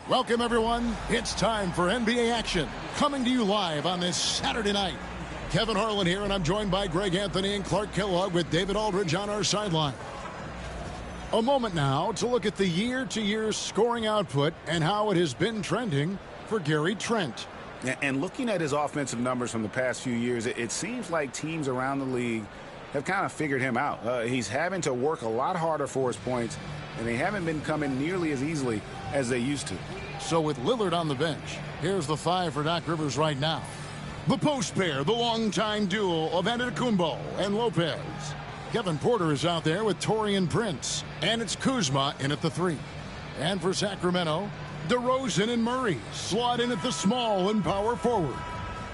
Welcome, everyone. It's time for NBA action. Coming to you live on this Saturday night. Kevin Harlan here, and I'm joined by Greg Anthony and Clark Kellogg with David Aldridge on our sideline. A moment now to look at the year-to-year scoring output and how it has been trending for Gary Trent. And looking at his offensive numbers from the past few years, it seems like teams around the league have kind of figured him out. He's having to work a lot harder for his points, and they haven't been coming nearly as easily as they used to. So with Lillard on the bench, here's the five for Doc Rivers right now. The post pair, the longtime duo of Antetokounmpo and Lopez. Kevin Porter is out there with Taurean Prince, and it's Kuzma in at the three. And for Sacramento, DeRozan and Murray slot in at the small and power forward.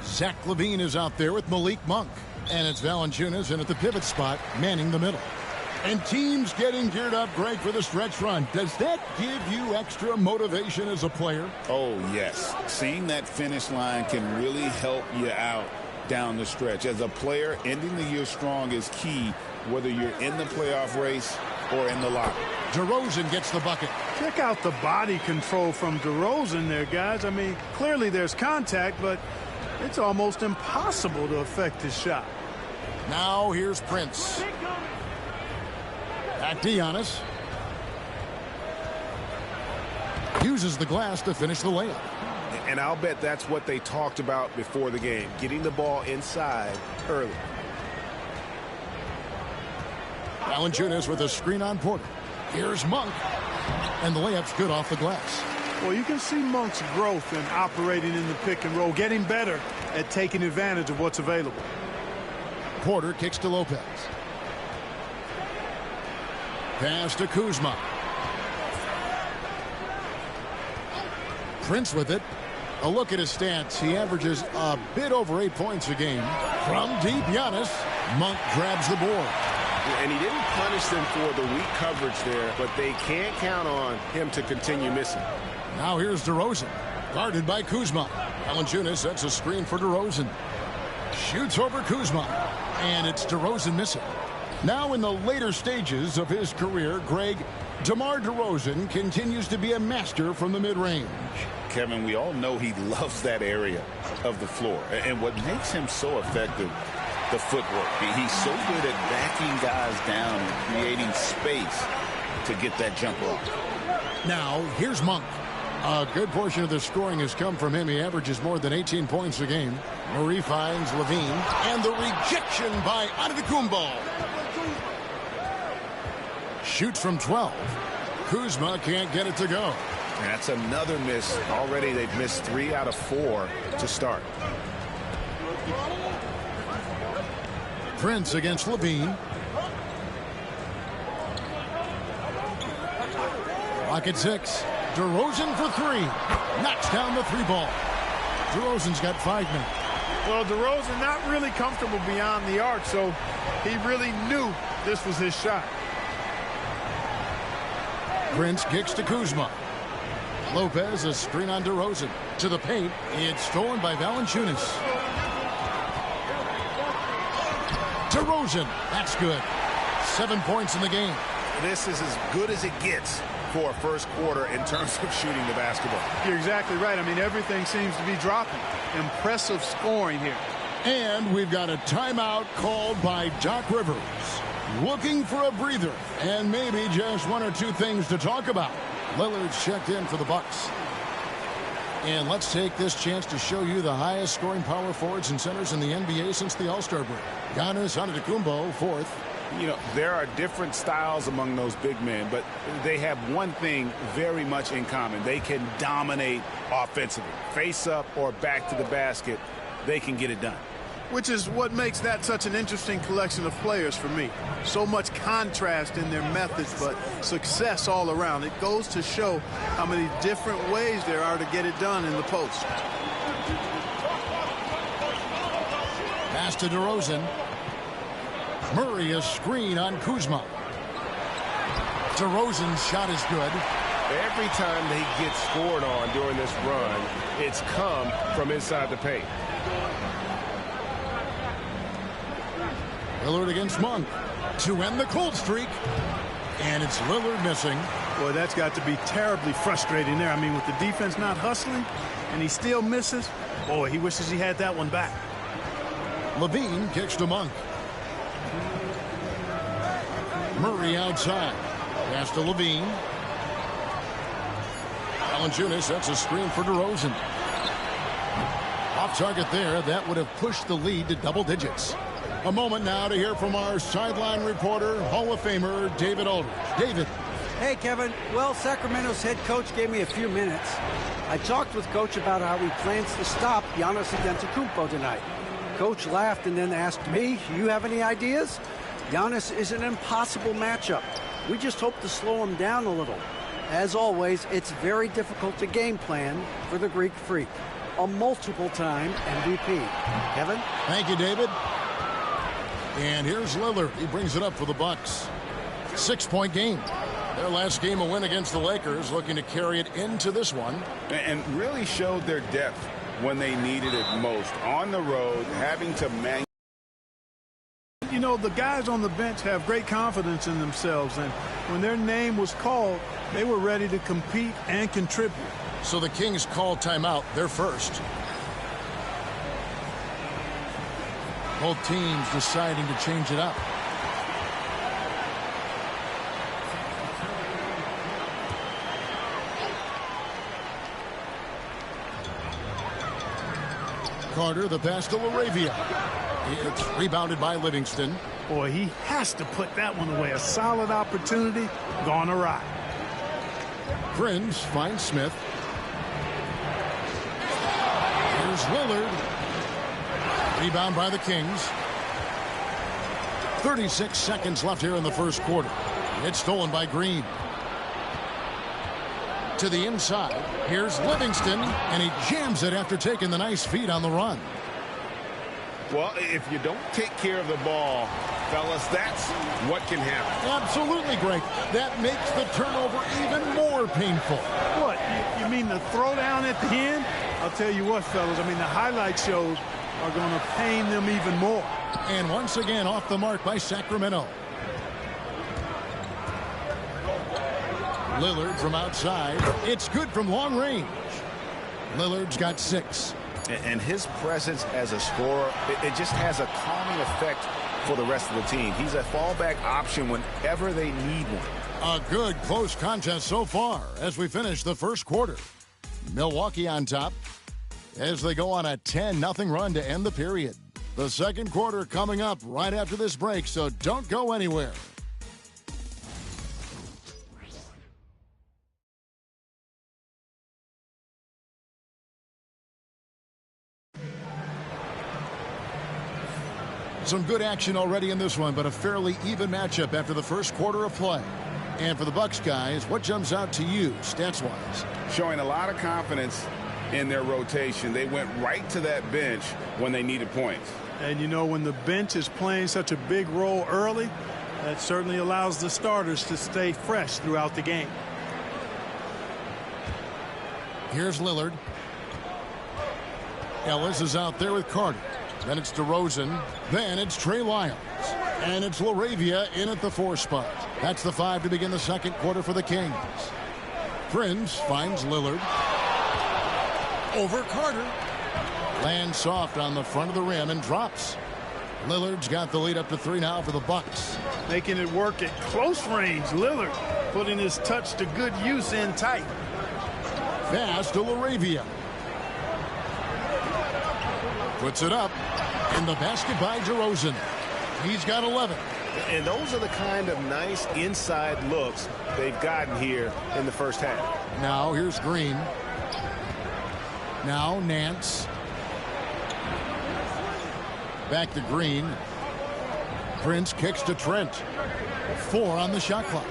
Zach LaVine is out there with Malik Monk, and it's Valanciunas in at the pivot spot, manning the middle. And teams getting geared up, Greg, for the stretch run. Does that give you extra motivation as a player? Oh, yes. Seeing that finish line can really help you out down the stretch. As a player, ending the year strong is key, whether you're in the playoff race or in the locker. DeRozan gets the bucket. Check out the body control from DeRozan there, guys. I mean, clearly there's contact, but it's almost impossible to affect his shot. Now here's Prince. Back to Giannis. Uses the glass to finish the layup. And I'll bet that's what they talked about before the game, getting the ball inside early. Valanciunas with a screen on Porter. Here's Monk. And the layup's good off the glass. Well, you can see Monk's growth in operating in the pick and roll, getting better at taking advantage of what's available. Porter kicks to Lopez. Pass to Kuzma. Prince with it. A look at his stats. He averages a bit over 8 points a game. From deep, Giannis. Monk grabs the board. And he didn't punish them for the weak coverage there, but they can't count on him to continue missing. Now here's DeRozan. Guarded by Kuzma. Valanciunas sets a screen for DeRozan. Shoots over Kuzma. And it's DeRozan missing. Now in the later stages of his career, Greg, DeMar DeRozan continues to be a master from the mid-range. Kevin, we all know he loves that area of the floor. And what makes him so effective, the footwork. He's so good at backing guys down and creating space to get that jumper off. Now, here's Monk. A good portion of the scoring has come from him. He averages more than 18 points a game. Murray finds LaVine. And the rejection by Antetokounmpo. Shoots from 12. Kuzma can't get it to go. And that's another miss. Already they've missed 3 out of 4 to start. Prince against LaVine. Clock at 6. DeRozan for 3. Knocks down the 3 ball. DeRozan's got 5 minutes. Well, DeRozan not really comfortable beyond the arc, so he really knew this was his shot. Prince kicks to Kuzma. Lopez a screen on DeRozan. To the paint. It's stolen by Valanciunas. DeRozan. That's good. 7 points in the game. This is as good as it gets for a first quarter in terms of shooting the basketball. You're exactly right. I mean, everything seems to be dropping. Impressive scoring here. And we've got a timeout called by Doc Rivers. Looking for a breather and maybe just 1 or 2 things to talk about. Lillard's checked in for the Bucks. And let's take this chance to show you the highest scoring power forwards and centers in the NBA since the All-Star break. Giannis Antetokounmpo, 4th. You know, there are different styles among those big men, but they have one thing very much in common. They can dominate offensively. Face up or back to the basket, they can get it done. Which is what makes that such an interesting collection of players for me. So much contrast in their methods, but success all around. It goes to show how many different ways there are to get it done in the post. Pass to DeRozan. Murray a screen on Kuzma. DeRozan's shot is good. Every time he gets scored on during this run, it's come from inside the paint. Lillard against Monk to end the cold streak. And it's Lillard missing. Boy, that's got to be terribly frustrating there. I mean, with the defense not hustling and he still misses, boy, he wishes he had that one back. Levine kicks to Monk. Murray outside. Pass to Levine. Valanciunas sets a screen for DeRozan. Off target there. That would have pushed the lead to double digits. A moment now to hear from our sideline reporter, Hall of Famer David Aldridge. David. Hey, Kevin. Well, Sacramento's head coach gave me a few minutes. I talked with Coach about how he plans to stop Giannis Antetokounmpo tonight. Coach laughed and then asked me, you have any ideas? Giannis is an impossible matchup. We just hope to slow him down a little. As always, it's very difficult to game plan for the Greek Freak, a multiple-time MVP. Kevin? Thank you, David. And here's Lillard. He brings it up for the Bucks. 6-point game. Their last game, a win against the Lakers, looking to carry it into this one. And really showed their depth when they needed it most. On the road, having to manage. You know, the guys on the bench have great confidence in themselves, and when their name was called, they were ready to compete and contribute. So the Kings call timeout. They're first. Both teams deciding to change it up. Carter, the pass to LaRavia. It's rebounded by Livingston. Boy, he has to put that one away. A solid opportunity gone awry. Prince finds Smith. Here's Lillard. Rebound by the Kings. 36 seconds left here in the first quarter. It's stolen by Green. To the inside. Here's Livingston, and he jams it after taking the nice feed on the run. Well, if you don't take care of the ball, fellas, that's what can happen. Absolutely, Greg. That makes the turnover even more painful. What, you mean the throwdown at the end? I'll tell you what, fellas, I mean, the highlight shows are going to pain them even more. And once again, off the mark by Sacramento. Lillard from outside. It's good from long range. Lillard's got 6. And his presence as a scorer, it just has a calming effect for the rest of the team. He's a fallback option whenever they need one. A good close contest so far as we finish the first quarter. Milwaukee on top as they go on a 10-0 run to end the period. The second quarter coming up right after this break, so don't go anywhere. Some good action already in this one, but a fairly even matchup after the first quarter of play. And for the Bucks guys, what jumps out to you stats-wise? Showing a lot of confidence in their rotation. They went right to that bench when they needed points. And you know, when the bench is playing such a big role early, that certainly allows the starters to stay fresh throughout the game. Here's Lillard. Ellis is out there with Carter. Then it's DeRozan. Then it's Trey Lyles. And it's LaRavia in at the 4 spot. That's the 5 to begin the second quarter for the Kings. Prince finds Lillard. Over Carter. Lands soft on the front of the rim and drops. Lillard's got the lead up to 3 now for the Bucks. Making it work at close range. Lillard putting his touch to good use in tight. Pass to LaRavia. Puts it up. In the basket by DeRozan. He's got 11. And those are the kind of nice inside looks they've gotten here in the first half. Now here's Green. Now Nance. Back to Green. Prince kicks to Trent. 4 on the shot clock.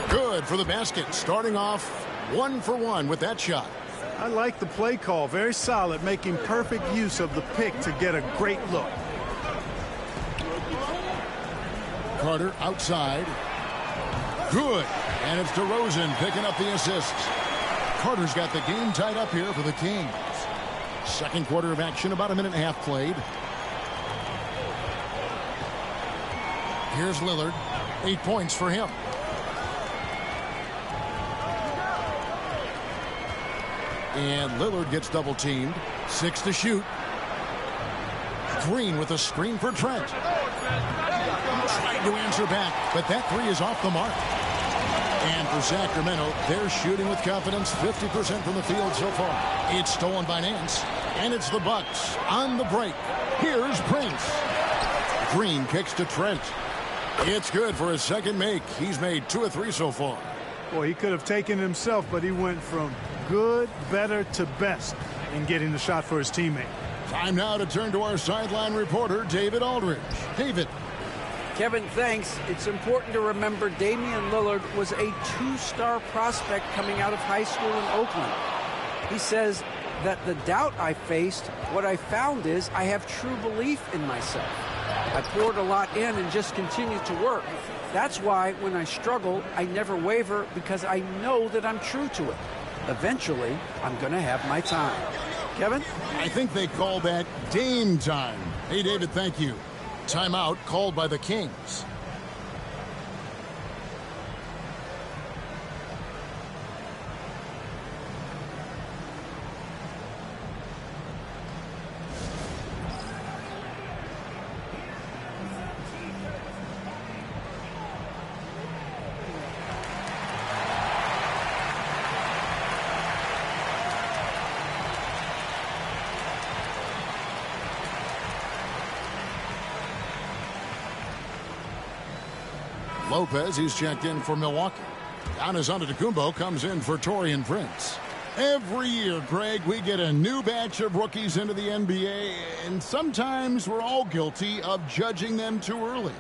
Good for the basket. Starting off 1 for 1 with that shot. I like the play call. Very solid, making perfect use of the pick to get a great look. Carter outside. Good. And it's DeRozan picking up the assists. Carter's got the game tied up here for the Kings. Second quarter of action, about a minute and a half played. Here's Lillard. 8 points for him. And Lillard gets double teamed. 6 to shoot. Green with a screen for Trent. Trying to answer back, but that three is off the mark. And for Sacramento, they're shooting with confidence, 50% from the field so far. It's stolen by Nance, and it's the Bucks on the break. Here's Prince. Green kicks to Trent. It's good for his second make. He's made 2 of 3 so far. Boy, he could have taken it himself, but he went from good, better to best in getting the shot for his teammate. Time now to turn to our sideline reporter, David Aldridge. David. Kevin, thanks. It's important to remember Damian Lillard was a 2-star prospect coming out of high school in Oakland. He says that the doubt I faced, what I found is I have true belief in myself. I poured a lot in and just continued to work. That's why when I struggle, I never waver because I know that I'm true to it. Eventually, I'm going to have my time. Kevin? I think they call that Dame time. Hey, David, thank you. Timeout called by the Kings. Lopez, he's checked in for Milwaukee. Giannis Antetokounmpo comes in for Taurean Prince. Every year, Greg, we get a new batch of rookies into the NBA, and sometimes we're all guilty of judging them too early.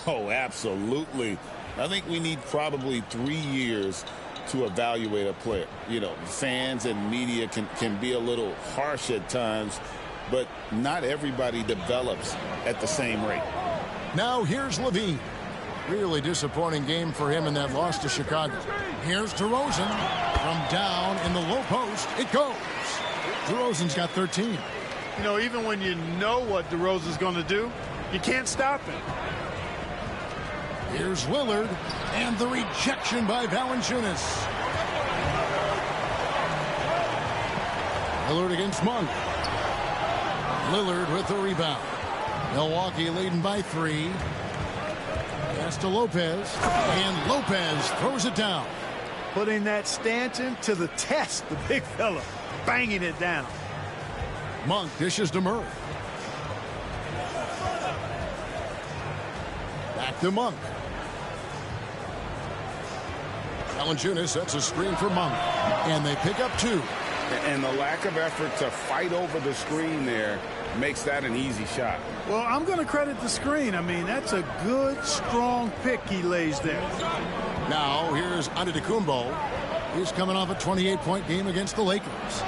Oh, absolutely. I think we need probably 3 years to evaluate a player. You know, fans and media can be a little harsh at times, but not everybody develops at the same rate. Now here's Levine. Really disappointing game for him in that loss to Chicago. Here's DeRozan. From down in the low post, it goes. DeRozan's got 13. You know, even when you know what DeRozan's going to do, you can't stop him. Here's Lillard, and the rejection by Valanciunas. Lillard against Monk. Lillard with the rebound. Milwaukee leading by 3. Pass to Lopez, and Lopez throws it down. Putting that Stanton to the test, the big fella, banging it down. Monk dishes to Murray. Back to Monk. Valanciunas sets a screen for Monk, and they pick up 2. And the lack of effort to fight over the screen there makes that an easy shot. Well, I'm going to credit the screen. I mean, that's a good, strong pick he lays there. Now, here's Antetokounmpo. He's coming off a 28-point game against the Lakers.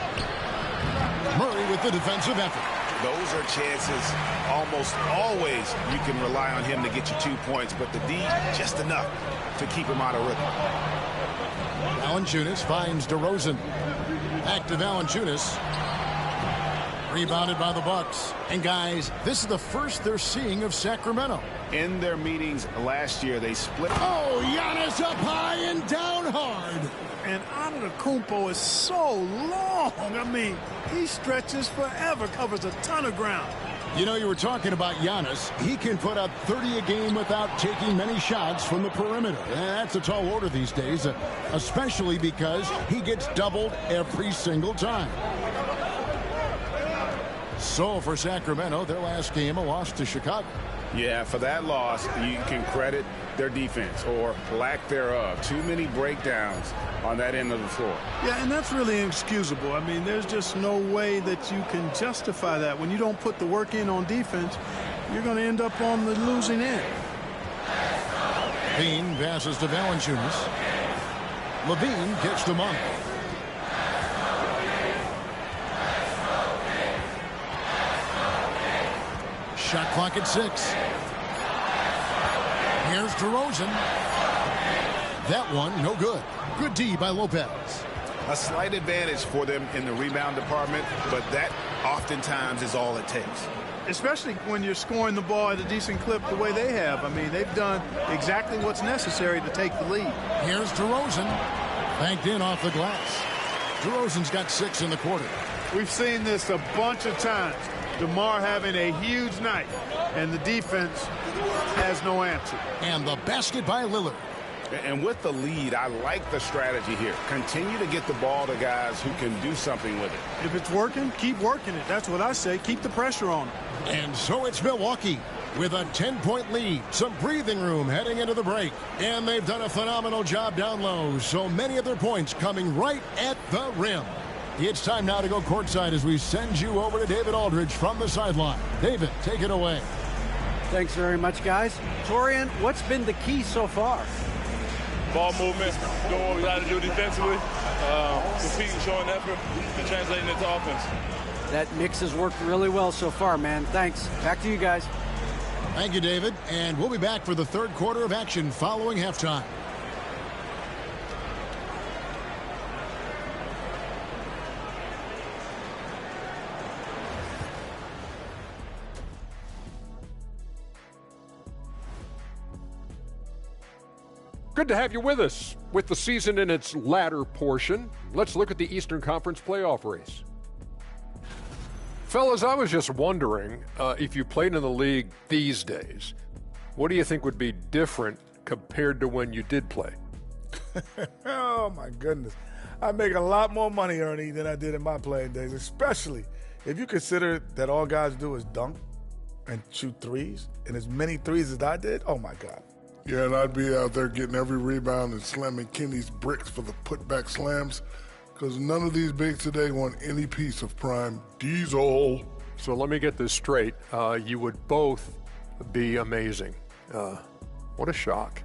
Murray with the defensive effort. Those are chances almost always you can rely on him to get you 2 points, but the D, just enough to keep him out of rhythm. Valanciunas finds DeRozan. Back to Valanciunas. Rebounded by the Bucks. And guys, this is the first they're seeing of Sacramento. In their meetings last year, they split. Oh, Giannis up high and down hard. And Antetokounmpo is so long. I mean, he stretches forever, covers a ton of ground. You know, you were talking about Giannis. He can put up 30 a game without taking many shots from the perimeter. And that's a tall order these days, especially because he gets doubled every single time. So for Sacramento, their last game, a loss to Chicago. Yeah, for that loss, you can credit their defense or lack thereof. Too many breakdowns on that end of the floor. Yeah, and that's really inexcusable. I mean, there's just no way that you can justify that. When you don't put the work in on defense, you're going to end up on the losing end. Levine passes to Valanciunas. Levine gets to Monk. Shot clock at 6. Here's DeRozan. That one, no good. Good D by Lopez. A slight advantage for them in the rebound department, but that oftentimes is all it takes. Especially when you're scoring the ball at a decent clip the way they have. I mean, they've done exactly what's necessary to take the lead. Here's DeRozan. Banked in off the glass. DeRozan's got 6 in the quarter. We've seen this a bunch of times. DeMar having a huge night, and the defense has no answer. And the basket by Lillard. And with the lead, I like the strategy here. Continue to get the ball to guys who can do something with it. If it's working, keep working it. That's what I say. Keep the pressure on them. And so it's Milwaukee with a 10-point lead. Some breathing room heading into the break. And they've done a phenomenal job down low. So many of their points coming right at the rim. It's time now to go courtside as we send you over to David Aldridge from the sideline. David, take it away. Thanks very much, guys. Torian, what's been the key so far? Ball movement, doing what we got to do defensively, competing, showing effort, and translating into offense. That mix has worked really well so far, man. Thanks. Back to you guys. Thank you, David. And we'll be back for the third quarter of action following halftime. Good to have you with us. With the season in its latter portion, let's look at the Eastern Conference playoff race. Fellas, I was just wondering if you played in the league these days, what do you think would be different compared to when you did play? Oh, my goodness. I make a lot more money, Ernie, than I did in my playing days, especially if you consider that all guys do is dunk and shoot threes, and as many threes as I did, oh, my God. Yeah, and I'd be out there getting every rebound and slamming Kenny's bricks for the putback slams because none of these bigs today want any piece of prime diesel. So let me get this straight. You would both be amazing. What a shock.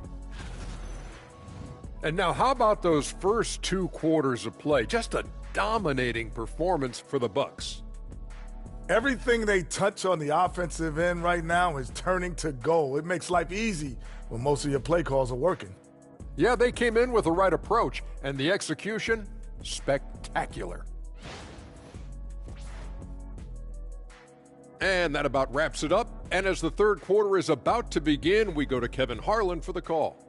And now how about those first 2 quarters of play? Just a dominating performance for the Bucks. Everything they touch on the offensive end right now is turning to goal. It makes life easy when most of your play calls are working. Yeah, they came in with the right approach, and the execution, spectacular. And that about wraps it up. And as the third quarter is about to begin, we go to Kevin Harlan for the call.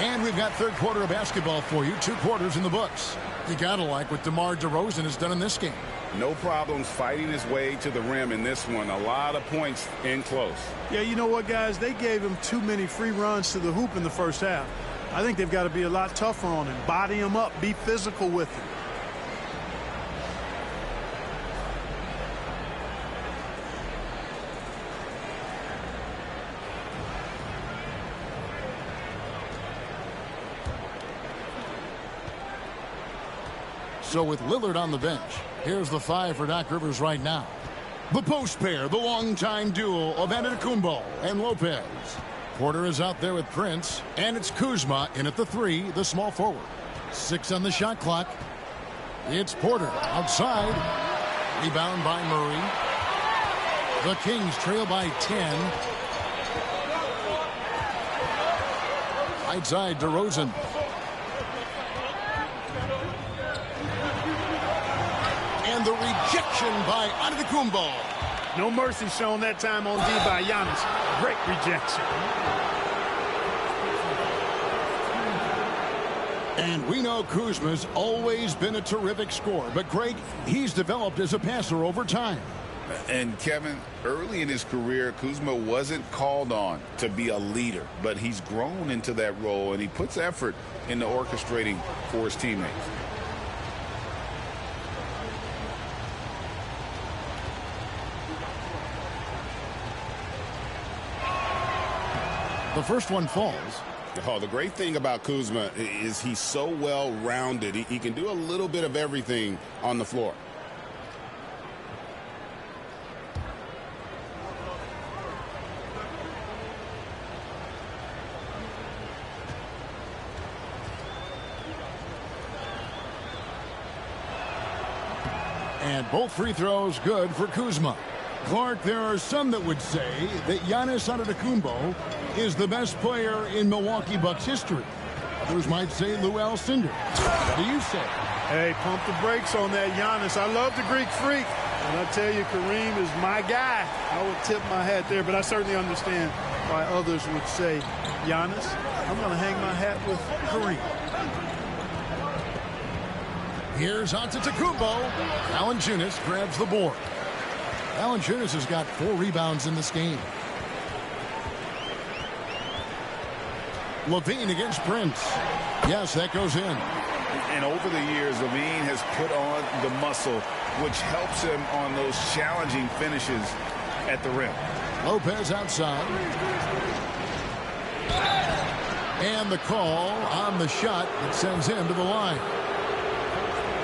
And we've got third quarter of basketball for you. 2 quarters in the books. You gotta like what DeMar DeRozan has done in this game. No problems fighting his way to the rim in this one. A lot of points in close. Yeah, you know what, guys? They gave him too many free runs to the hoop in the first half. I think they've got to be a lot tougher on him. Body him up. Be physical with him. So with Lillard on the bench, here's the 5 for Doc Rivers right now. The post pair, the longtime duo of Antetokounmpo and Lopez. Porter is out there with Prince, and it's Kuzma in at the 3, the small forward. 6 on the shot clock. It's Porter outside. Rebound by Murray. The Kings trail by 10. Right side, DeRozan. And the rejection by Antetokounmpo. No mercy shown that time on D by Giannis. Great rejection. And we know Kuzma's always been a terrific scorer. But, Greg, he's developed as a passer over time. And, Kevin, early in his career, Kuzma wasn't called on to be a leader. But he's grown into that role, and he puts effort into orchestrating for his teammates. The first one falls. Oh, the great thing about Kuzma is he's so well-rounded. He can do a little bit of everything on the floor. And both free throws good for Kuzma. Clark, there are some that would say that Giannis Antetokounmpo is the best player in Milwaukee Bucks history. Others might say Lou Alcindor. What do you say? Hey, pump the brakes on that Giannis. I love the Greek freak. And I tell you, Kareem is my guy. I would tip my hat there, but I certainly understand why others would say Giannis. I'm going to hang my hat with Kareem. Here's Antetokounmpo. Valanciunas grabs the board. Valanciunas has got 4 rebounds in this game. Levine against Prince. Yes, that goes in. And over the years, Levine has put on the muscle, which helps him on those challenging finishes at the rim. Lopez outside. And the call on the shot that sends him to the line.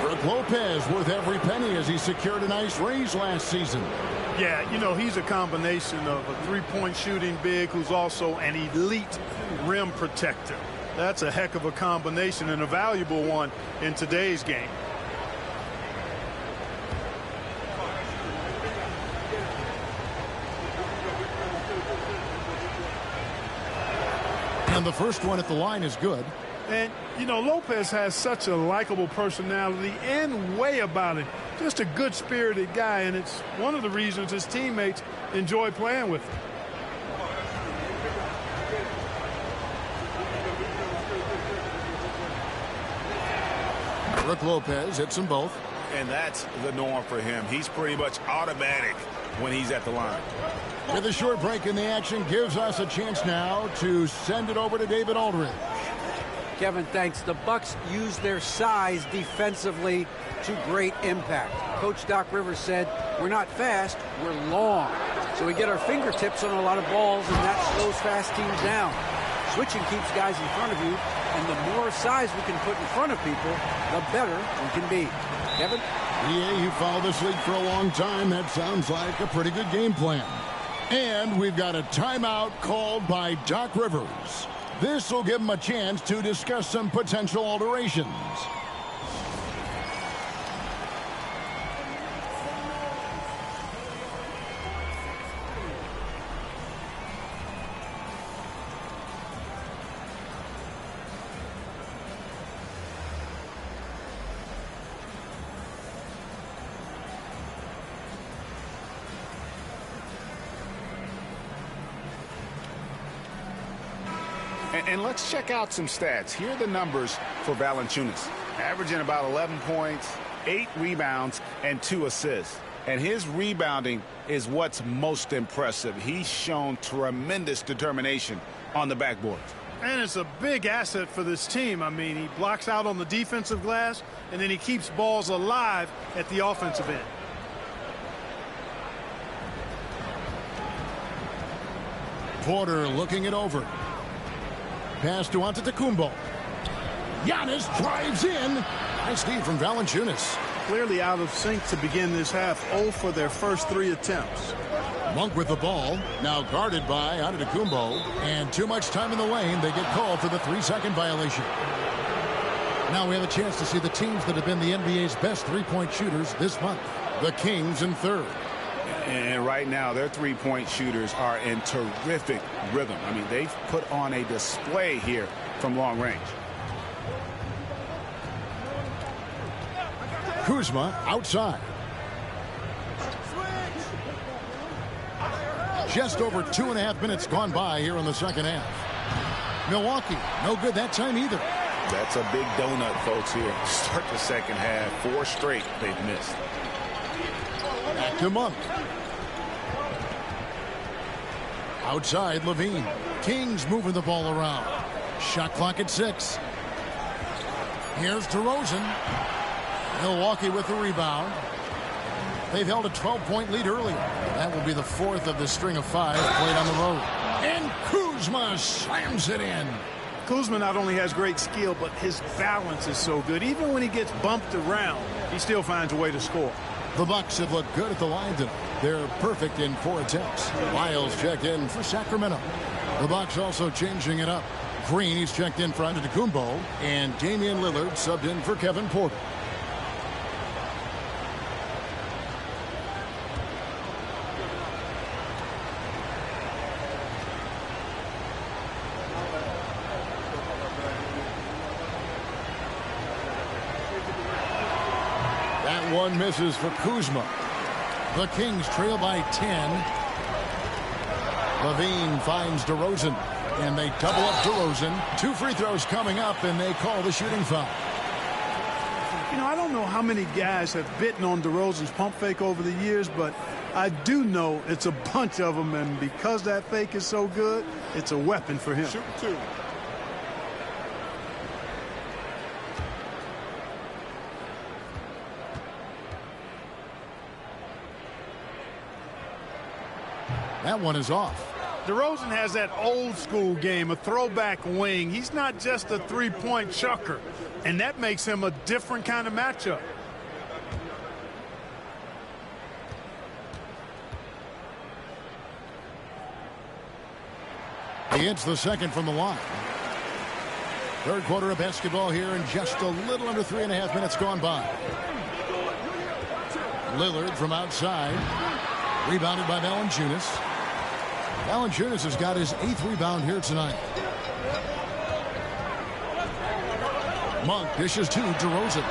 Brook Lopez worth every penny as he secured a nice raise last season. Yeah, you know, he's a combination of a three-point shooting big who's also an elite rim protector. That's a heck of a combination and a valuable one in today's game. And the first one at the line is good. And, you know, Lopez has such a likable personality and way about him. Just a good-spirited guy, and it's one of the reasons his teammates enjoy playing with him. Brook Lopez hits them both. And that's the norm for him. He's pretty much automatic when he's at the line. With a short break in the action, gives us a chance now to send it over to David Aldridge. Kevin, thanks. The Bucks use their size defensively to great impact. Coach Doc Rivers said, we're not fast, we're long. So we get our fingertips on a lot of balls, and that slows fast teams down. Switching keeps guys in front of you, and the more size we can put in front of people, the better we can be. Kevin? Yeah, you followed this league for a long time. That sounds like a pretty good game plan. And we've got a timeout called by Doc Rivers. This will give him a chance to discuss some potential alterations. And let's check out some stats. Here are the numbers for Valanciunas. Averaging about 11 points, 8 rebounds, and 2 assists. And his rebounding is what's most impressive. He's shown tremendous determination on the backboard. And it's a big asset for this team. I mean, he blocks out on the defensive glass, and then he keeps balls alive at the offensive end. Porter looking it over. Pass to Antetokounmpo. Giannis drives in. Nice D from Valanciunas. Clearly out of sync to begin this half. 0 for their first 3 attempts. Monk with the ball. Now guarded by Antetokounmpo. And too much time in the lane. They get called for the 3-second violation. Now we have a chance to see the teams that have been the NBA's best three-point shooters this month. The Kings in third. And right now, their three-point shooters are in terrific rhythm. I mean, they've put on a display here from long range. Kuzma outside. Just over 2.5 minutes gone by here in the second half. Milwaukee, no good that time either. That's a big donut, folks, here. Start the second half. 4 straight they've missed. Back to Monk. Outside, Levine. Kings moving the ball around. Shot clock at 6. Here's DeRozan. Milwaukee with the rebound. They've held a 12-point lead earlier. That will be the 4th of the string of 5 played on the road. And Kuzma slams it in. Kuzma not only has great skill, but his balance is so good. Even when he gets bumped around, he still finds a way to score. The Bucks have looked good at the line tonight. They're perfect in 4 attempts. Lyles check in for Sacramento. The Bucks also changing it up. Green, he's checked in for Antetokounmpo, and Damian Lillard subbed in for Kevin Porter. one misses for Kuzma. The Kings trail by 10. Levine finds DeRozan, and they double up DeRozan. 2 free throws coming up, and they call the shooting foul. You know, I don't know how many guys have bitten on DeRozan's pump fake over the years, but I do know it's a bunch of them, and because that fake is so good, it's a weapon for him. Shoot 2. That one is off. DeRozan has that old school game, a throwback wing. He's not just a three-point chucker, and that makes him a different kind of matchup. He hits the second from the line. Third quarter of basketball here, and just a little under 3.5 minutes gone by. Lillard from outside. Rebounded by Valanciunas. Valanciunas has got his 8th rebound here tonight. Monk dishes to DeRozan.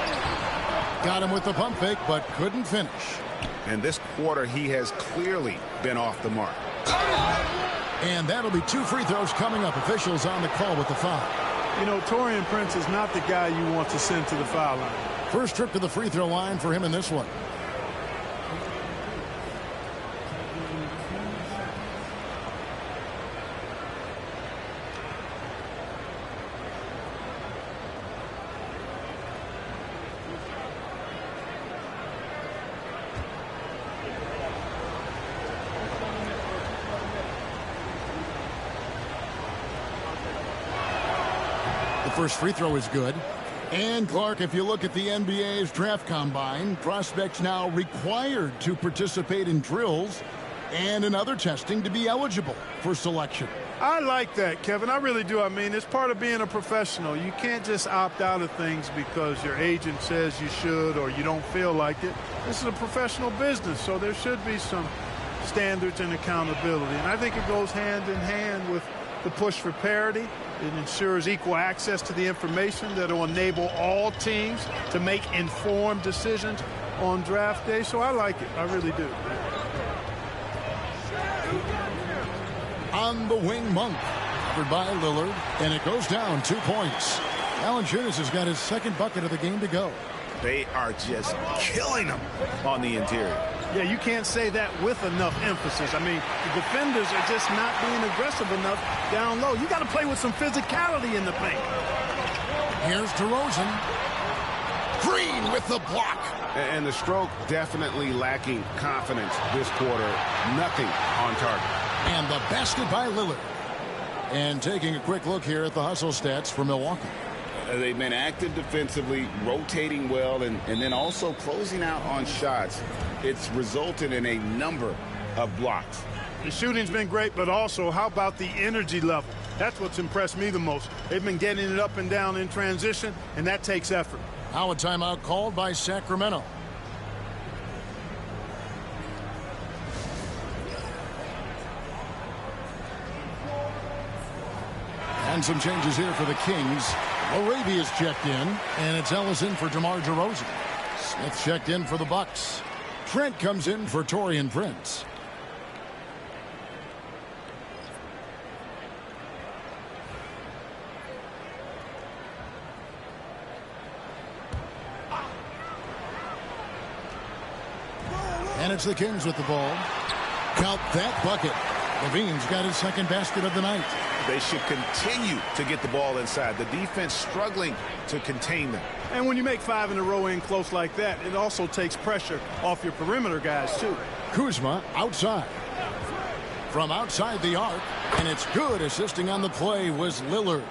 Got him with the pump fake, but couldn't finish. And this quarter, he has clearly been off the mark. And that'll be 2 free throws coming up. Officials on the call with the foul. You know, Taurean Prince is not the guy you want to send to the foul line. First trip to the free throw line for him in this one. First free throw is good. And Clark, if you look at the NBA's draft combine, prospects now required to participate in drills and in other testing to be eligible for selection. I like that, Kevin. I really do. I mean, it's part of being a professional. You can't just opt out of things because your agent says you should or you don't feel like it. This is a professional business, so there should be some standards and accountability. And I think it goes hand in hand with the push for parity. It ensures equal access to the information that will enable all teams to make informed decisions on draft day. So I like it. I really do. On the wing, Monk. Covered by Lillard. And it goes down 2 points. Valanciunas has got his 2nd bucket of the game to go. They are just killing them on the interior. Yeah, you can't say that with enough emphasis. I mean, the defenders are just not being aggressive enough down low. You got to play with some physicality in the paint. Here's DeRozan. Green with the block. And the stroke definitely lacking confidence this quarter. Nothing on target. And the basket by Lillard. And taking a quick look here at the hustle stats for Milwaukee. They've been active defensively, rotating well, and then also closing out on shots. It's resulted in a number of blocks. The shooting's been great, but also how about the energy level? That's what's impressed me the most. They've been getting it up and down in transition, and that takes effort. Now a timeout called by Sacramento. And some changes here for the Kings. Arabia's checked in, and it's Ellison for DeMar DeRozan. Smith checked in for the Bucks. Trent comes in for Taurean Prince. And it's the Kings with the ball. Count that bucket. Levine's got his 2nd basket of the night. They should continue to get the ball inside. The defense struggling to contain them. And when you make 5 in a row in close like that, it also takes pressure off your perimeter guys, too. Kuzma outside. From outside the arc, and it's good. Assisting on the play was Lillard.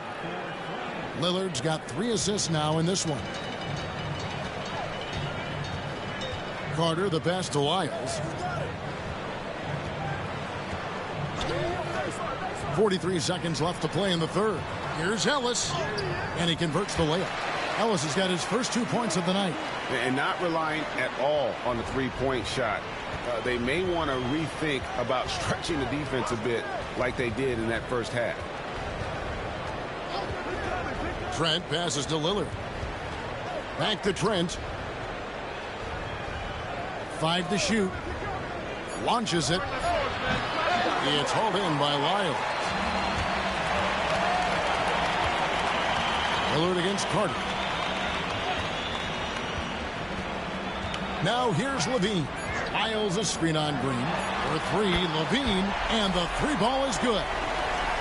Lillard's got 3 assists now in this one. Carter, the pass to Lyles. 43 seconds left to play in the third. Here's Ellis, and he converts the layup. Ellis has got his first 2 points of the night. And not relying at all on the three-point shot. They may want to rethink about stretching the defense a bit like they did in that first half. Trent passes to Lillard. Back to Trent. 5 to shoot. Launches it. It's hauled in by Lyles. Lillard against Carter. Now here's Levine. Lyles a screen on Green. For 3, Levine, and the 3 ball is good.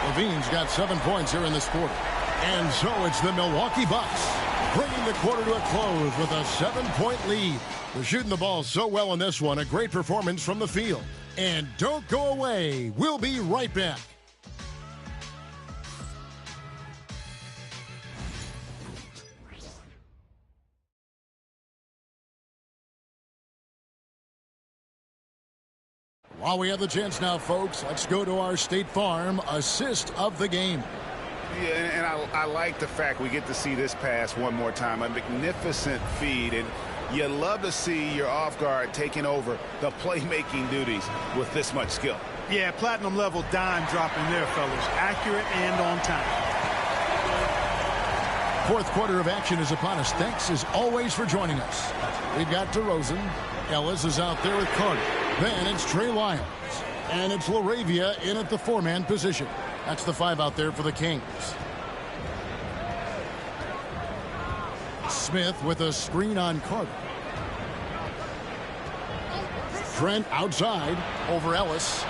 Levine's got 7 points here in this quarter. And so it's the Milwaukee Bucks bringing the quarter to a close with a 7-point lead. They're shooting the ball so well in this one. A great performance from the field. And don't go away. We'll be right back. While we have the chance now, folks, let's go to our State Farm assist of the game. Yeah, and I like the fact we get to see this pass one more time. A magnificent feed, and you love to see your off guard taking over the playmaking duties with this much skill. Yeah, platinum level dime dropping there, fellas. Accurate and on time. Fourth quarter of action is upon us. Thanks as always for joining us. We've got DeRozan. Ellis is out there with Carter. Then it's Trey Lyles. And it's LaRavia in at the 4-man position. That's the 5 out there for the Kings. Smith with a screen on Carter. Trent outside over Ellis.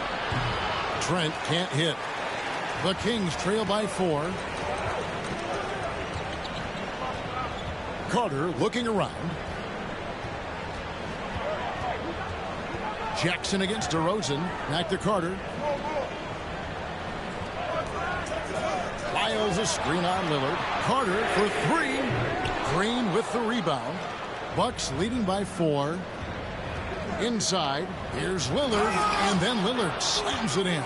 Trent can't hit. The Kings trail by 4. Carter looking around. Jackson against DeRozan. Back to Carter. Lyles a screen on Lillard. Carter for 3. Green with the rebound. Bucks leading by 4. Inside. Here's Lillard. And then Lillard slams it in.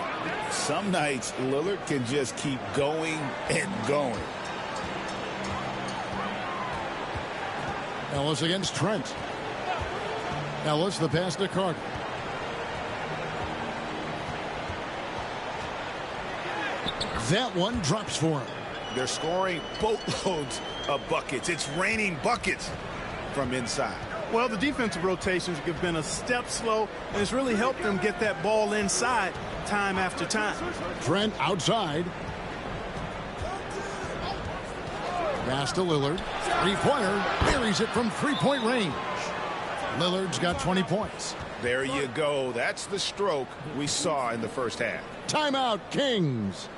Some nights Lillard can just keep going and going. Ellis against Trent. Ellis the pass to Carter. That one drops for him. They're scoring boatloads of buckets. It's raining buckets from inside. Well, the defensive rotations have been a step slow, and it's really helped them get that ball inside time after time. Trent outside. Pass to Lillard. 3-pointer. Buries it from 3-point range. Lillard's got 20 points. There you go. That's the stroke we saw in the first half. Timeout, Kings.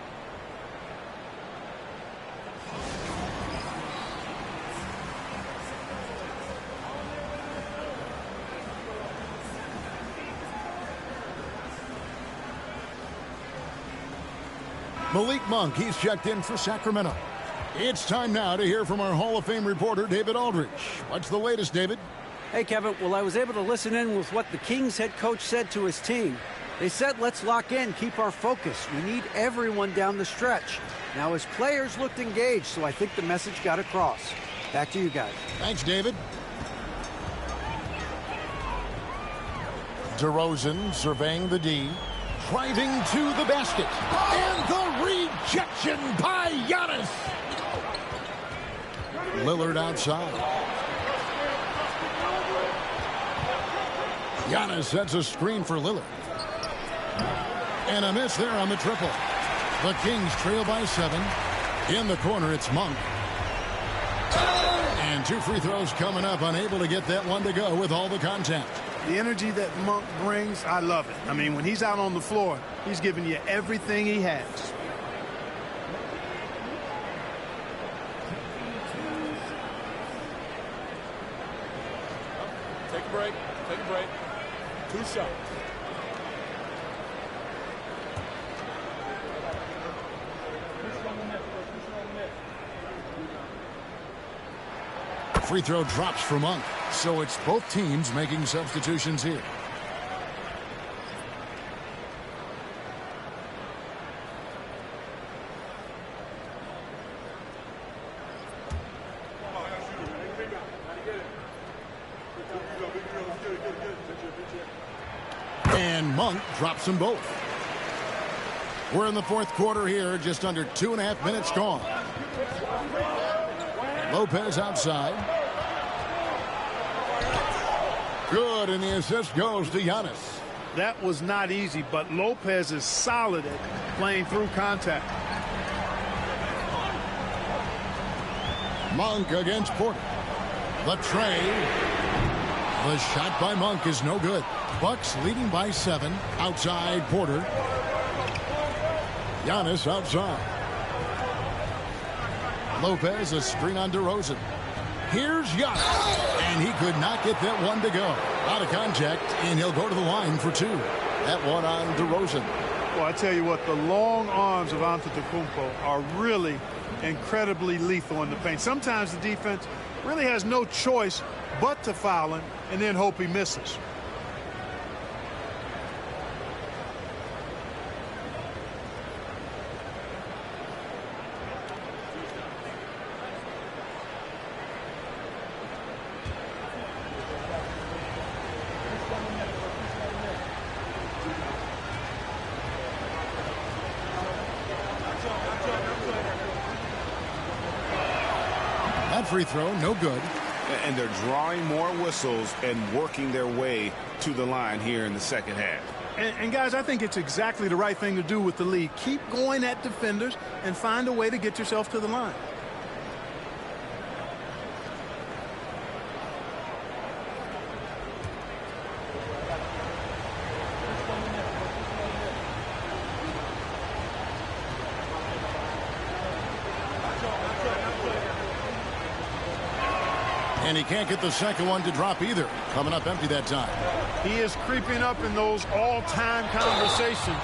Malik Monk, he's checked in for Sacramento. It's time now to hear from our Hall of Fame reporter, David Aldridge. What's the latest, David? Hey, Kevin. Well, I was able to listen in with what the Kings head coach said to his team. They said, let's lock in, keep our focus. We need everyone down the stretch. Now, his players looked engaged, so I think the message got across. Back to you guys. Thanks, David. DeRozan surveying the D. Driving to the basket. And the rejection by Giannis. Lillard outside. Giannis sets a screen for Lillard. And a miss there on the triple. The Kings trail by 7. In the corner, it's Monk. And 2 free throws coming up. Unable to get that one to go with all the contact. The energy that Monk brings, I love it. I mean, when he's out on the floor, he's giving you everything he has. Take a break. Take a break. 2 shots. Free throw drops for Monk. So it's both teams making substitutions here. And Monk drops them both. We're in the fourth quarter here, just under 2.5 minutes gone. Lopez outside. Good, and the assist goes to Giannis. That was not easy, but Lopez is solid at playing through contact. Monk against Porter. The tray. The shot by Monk is no good. Bucks leading by 7. Outside Porter. Giannis outside. Lopez, a screen on DeRozan. Here's Giannis. And he could not get that one to go. Out of contact, and he'll go to the line for 2. That one on DeRozan. Well, I tell you what, the long arms of Antetokounmpo are really incredibly lethal in the paint. Sometimes the defense really has no choice but to foul him and then hope he misses. Free throw, no good. And they're drawing more whistles and working their way to the line here in the second half. And guys, I think it's exactly the right thing to do with the lead. Keep going at defenders and find a way to get yourself to the line. And he can't get the second one to drop either. Coming up empty that time. He is creeping up in those all-time conversations.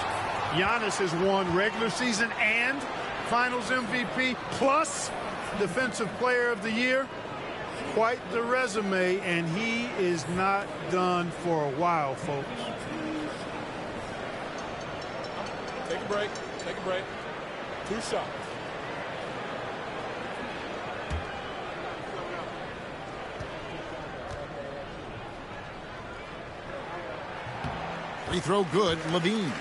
Giannis has won regular season and Finals MVP plus Defensive Player of the Year. Quite the resume, and he is not done for a while, folks. Take a break. Take a break. 2 shots. Free throw good, Levine.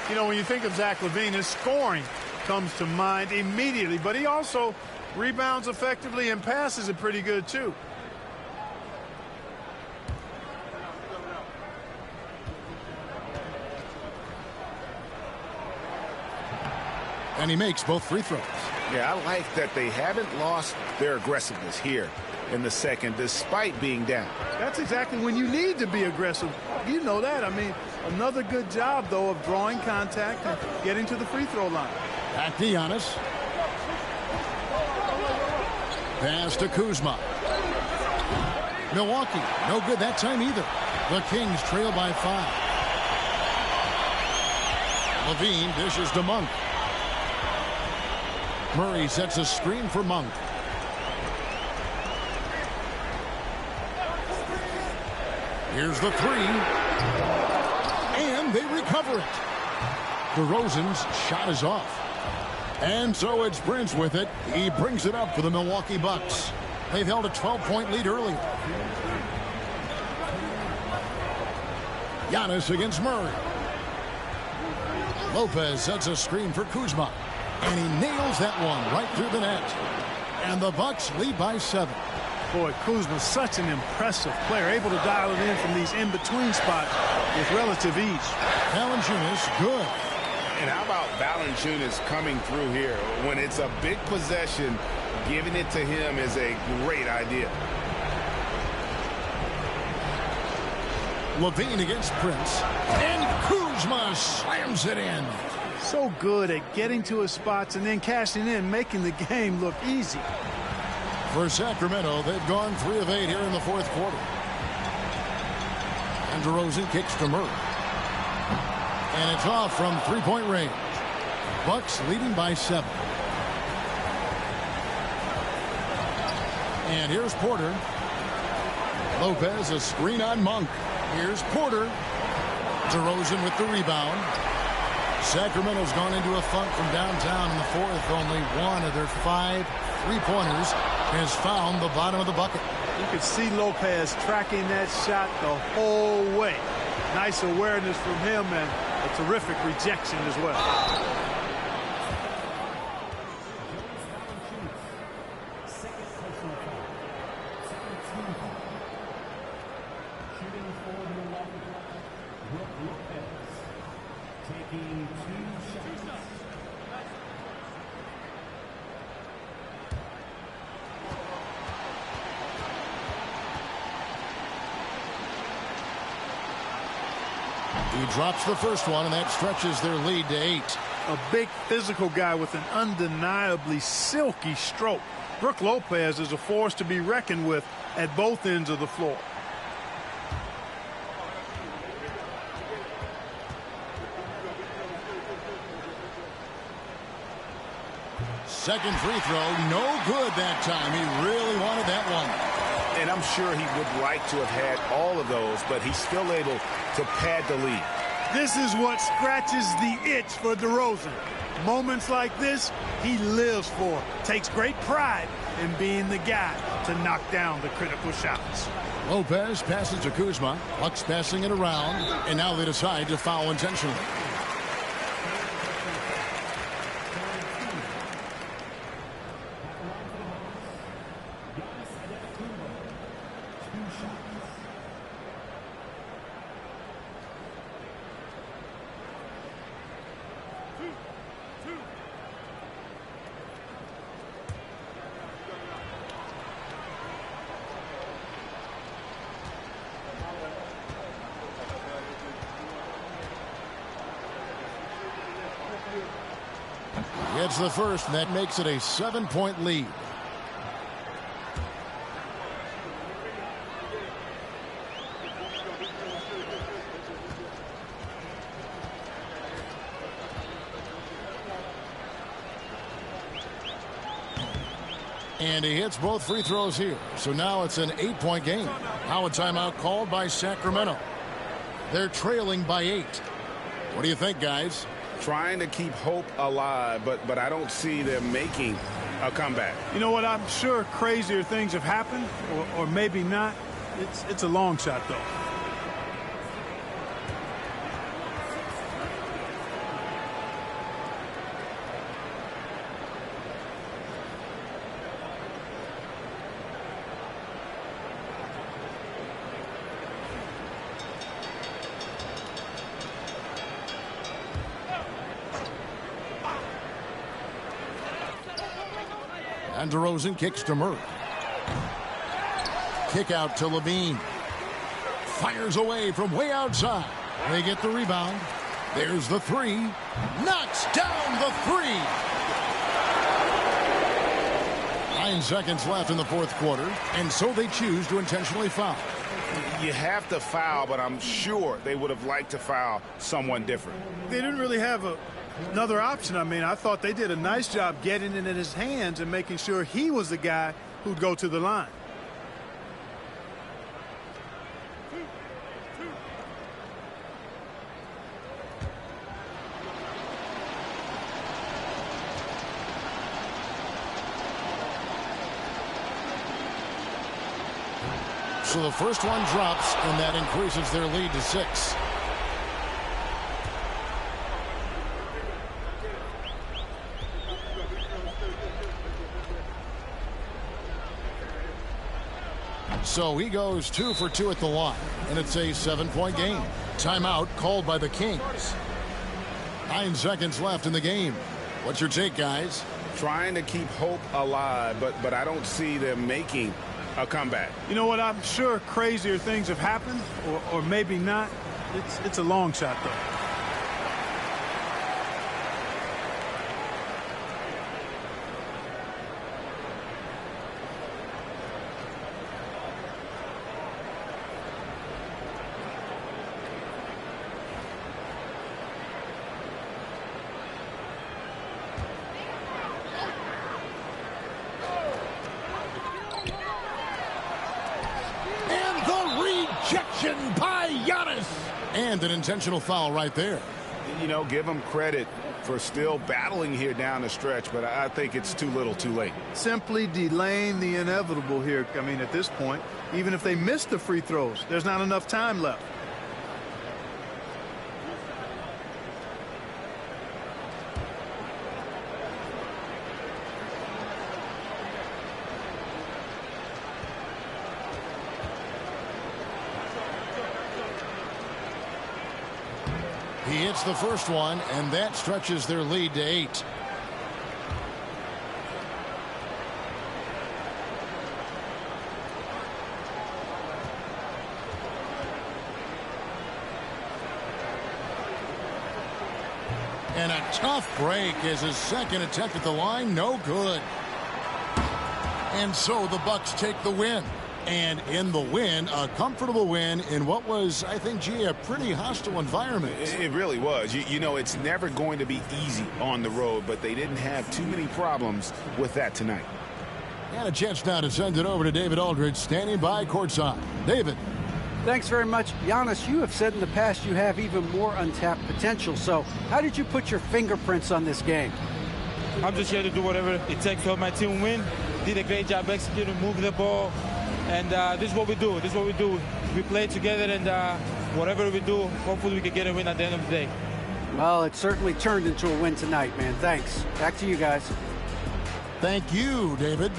You know, when you think of Zach LaVine, his scoring comes to mind immediately, but he also rebounds effectively and passes it pretty good too. And he makes both free throws. Yeah, I like that they haven't lost their aggressiveness here in the second despite being down. That's exactly when you need to be aggressive. You know that. I mean, another good job, though, of drawing contact and getting to the free throw line. Back to Giannis. Pass to Kuzma. Milwaukee, no good that time either. The Kings trail by 5. Levine dishes to Monk. Murray sets a screen for Monk. Here's the 3. And they recover it. DeRozan's shot is off. And so it's Prince with it. He brings it up for the Milwaukee Bucks. They've held a 12-point lead earlier. Giannis against Murray. Lopez sets a screen for Kuzma. And he nails that one right through the net. And the Bucks lead by 7. Boy, Kuzma's such an impressive player, able to dial it in from these in-between spots with relative ease. Valanciunas, good. And how about Valanciunas coming through here? When it's a big possession, giving it to him is a great idea. Levine against Prince. And Kuzma slams it in. So good at getting to his spots and then cashing in, making the game look easy. For Sacramento, they've gone 3 of 8 here in the 4th quarter. And DeRozan kicks to Murray. And it's off from 3-point range. Bucks leading by 7. And here's Porter. Lopez, a screen on Monk. Here's Porter. DeRozan with the rebound. Sacramento's gone into a funk from downtown in the 4th. Only one of their 5 3-pointers has found the bottom of the bucket. You could see Lopez tracking that shot the whole way. Nice awareness from him and a terrific rejection as well. Shooting He drops the first one, and that stretches their lead to 8. A big physical guy with an undeniably silky stroke. Brook Lopez is a force to be reckoned with at both ends of the floor. Second free throw, no good that time. He really wanted that one. And I'm sure he would like to have had all of those, but he's still able to pad the lead. This is what scratches the itch for DeRozan. Moments like this, he lives for. Takes great pride in being the guy to knock down the critical shots. Lopez passes to Kuzma. Bucks passing it around, and now they decide to foul intentionally. Gets the first, and that makes it a 7-point lead. And he hits both free throws here. So now it's an 8-point game. Now a timeout called by Sacramento. They're trailing by 8. What do you think, guys? Trying to keep hope alive, but I don't see them making a comeback. You know what? I'm sure crazier things have happened, or maybe not. It's a long shot, though. And DeRozan kicks to Murray. Kick out to Levine. Fires away from way outside. They get the rebound. There's the three. Knocks down the three. 9 seconds left in the fourth quarter, and so they choose to intentionally foul. You have to foul, but I'm sure they would have liked to foul someone different. They didn't really have another option. I mean, I thought they did a nice job getting it in his hands and making sure he was the guy who'd go to the line. So the first one drops, and that increases their lead to 6. So he goes 2 for 2 at the line, and it's a 7-point game. Timeout called by the Kings. 9 seconds left in the game. What's your take, guys? Trying to keep hope alive, but I don't see them making a comeback. You know what? I'm sure crazier things have happened, or maybe not. It's a long shot, though. By Giannis. And an intentional foul right there. You know, give him credit for still battling here down the stretch, but I think it's too little too late. Simply delaying the inevitable here. I mean, at this point, even if they miss the free throws, there's not enough time left. He hits the first one, and that stretches their lead to 8. And a tough break as his second attempt at the line, no good. And so the Bucks take the win. And in the win, a comfortable win in what was, I think, G, a pretty hostile environment. It really was. You know, it's never going to be easy on the road, but they didn't have too many problems with that tonight. And a chance now to send it over to David Aldridge, standing by courtside. David. Thanks very much. Giannis, you have said in the past you have even more untapped potential. So how did you put your fingerprints on this game? I'm just here to do whatever it takes to help my team win. Did a great job executing, moving the ball. And this is what we do. This is what we do. We play together, and whatever we do, hopefully we can get a win at the end of the day. Well, it certainly turned into a win tonight, man. Thanks. Back to you guys. Thank you, David.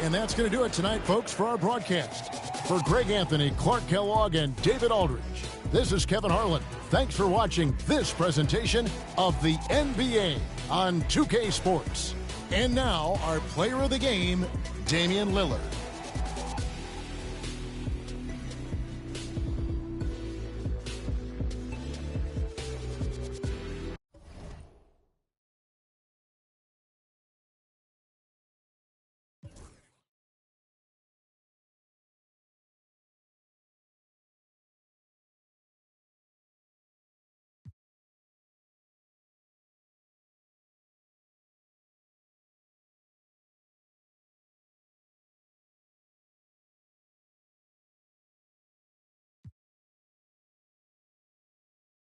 And that's going to do it tonight, folks, for our broadcast. For Greg Anthony, Clark Kellogg, and David Aldridge, this is Kevin Harlan. Thanks for watching this presentation of the NBA on 2K Sports. And now, our player of the game, Damian Lillard.